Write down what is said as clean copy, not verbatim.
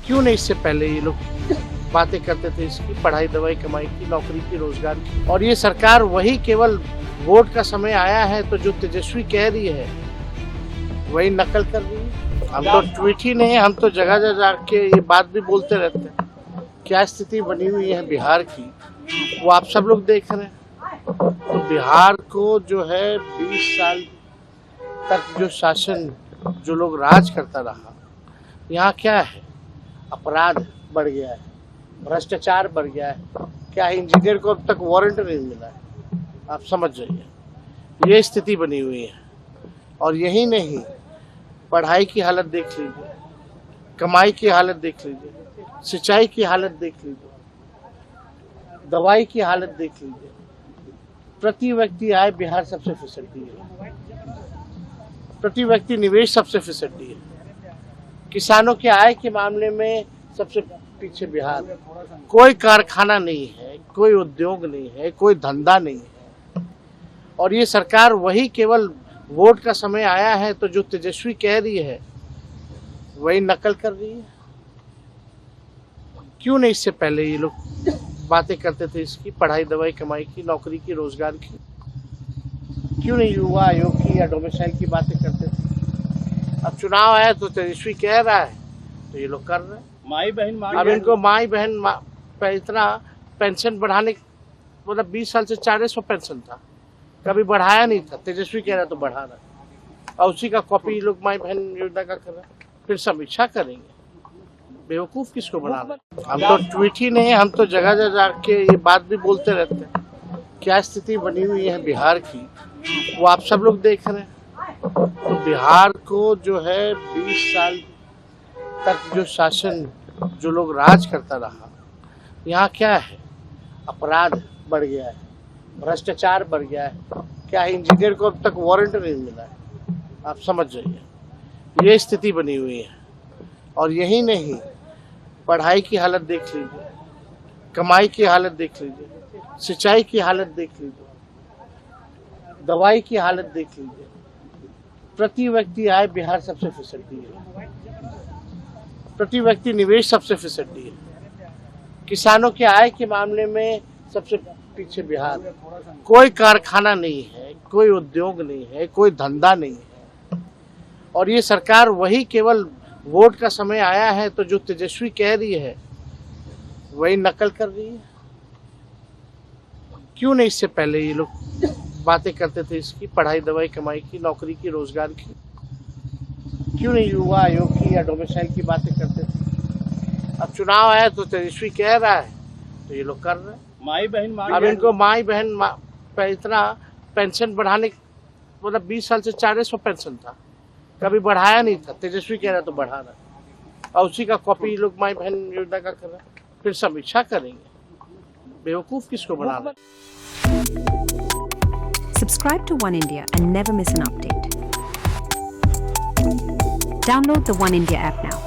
क्यों नहीं इससे पहले ये लोग बातें करते थे इसकी पढ़ाई दवाई कमाई की नौकरी की रोजगार की। और ये सरकार वही केवल वोट का समय आया है तो जो तेजस्वी कह रही है वही नकल कर रही है। हम तो ट्वीट ही नहीं, हम तो जगह जगह जाके ये बात भी बोलते रहते हैं। क्या स्थिति बनी हुई है बिहार की वो आप सब लोग देख रहे हैं। तो बिहार को जो है 20 साल तक जो शासन जो लोग राज करता रहा, यहाँ क्या है, अपराध बढ़ गया है, भ्रष्टाचार बढ़ गया है। क्या इंजीनियर को अब तक वारंट नहीं मिला है, आप समझ जाइए। ये स्थिति बनी हुई है। और यही नहीं, पढ़ाई की हालत देख लीजिए, कमाई की हालत देख लीजिए, सिंचाई की हालत देख लीजिए, दवाई की हालत देख लीजिए। प्रति व्यक्ति आय बिहार सबसे फिसड्डी है, प्रति व्यक्ति निवेश सबसे फिसड्डी है। किसानों के आय के मामले में सबसे पीछे बिहार। कोई कारखाना नहीं है, कोई उद्योग नहीं है, कोई धंधा नहीं है। और ये सरकार वही केवल वोट का समय आया है तो जो तेजस्वी कह रही है वही नकल कर रही है। क्यों नहीं इससे पहले ये लोग बातें करते थे इसकी पढ़ाई दवाई कमाई की नौकरी की रोजगार की। क्यों नहीं युवा आयोग की या डोमिसाइल की बातें करते थे। अब चुनाव आया तो तेजस्वी कह रहा है तो ये लोग कर रहे हैं। माई बहन अब इनको माई बहन पे इतना पेंशन बढ़ाने, मतलब 20 साल से 400 पेंशन था, कभी बढ़ाया नहीं था। तेजस्वी कह रहा है तो बढ़ा रहा है और उसी का कॉपी लोग माई बहन योजना का कर रहे हैं। फिर समीक्षा करेंगे। बेवकूफ किसको बना रहे। हम तो ट्वीट ही नहीं, हम तो जगह जगह जाके ये बात भी बोलते रहते हैं। क्या स्थिति बनी हुई है बिहार की वो आप सब लोग देख रहे हैं। तो बिहार को जो है 20 साल तक जो शासन जो लोग राज करता रहा, यहाँ क्या है, अपराध बढ़ गया है, भ्रष्टाचार बढ़ गया है। क्या इंजीनियर को अब तक वारंट नहीं मिला है, आप समझ जाइए। ये स्थिति बनी हुई है। और यही नहीं, पढ़ाई की हालत देख लीजिए, कमाई की हालत देख लीजिए, सिंचाई की हालत देख लीजिए, दवाई की हालत देख लीजिए। प्रति व्यक्ति आय बिहार सबसे फिसड्डी है, प्रति व्यक्ति निवेश सबसे फिसड्डी है। किसानों के आय के मामले में सबसे पीछे बिहार। कोई कारखाना नहीं है, कोई उद्योग नहीं है, कोई धंधा नहीं है। और ये सरकार वही केवल वोट का समय आया है तो जो तेजस्वी कह रही है वही नकल कर रही है। क्यों नहीं इससे पहले ये लोग बातें करते थे इसकी पढ़ाई दवाई कमाई की नौकरी की रोजगार की। क्यों नहीं युवा आयोग की या डोमिसाइल की बातें करते थे। अब चुनाव आया तो तेजस्वी कह रहा है तो ये लोग कर रहे हैं। माई बहन अब इनको माई बहन पे इतना पेंशन बढ़ाने, मतलब 20 साल से 400 पेंशन था, कभी बढ़ाया नहीं था। तेजस्वी कह रहा है तो बढ़ा रहा है और उसी का कॉपी लोग माई बहन योजना का कर रहे हैं। फिर समीक्षा करेंगे। बेवकूफ किसको बना रहे। Subscribe to One India and never miss an update. Download the One India app now.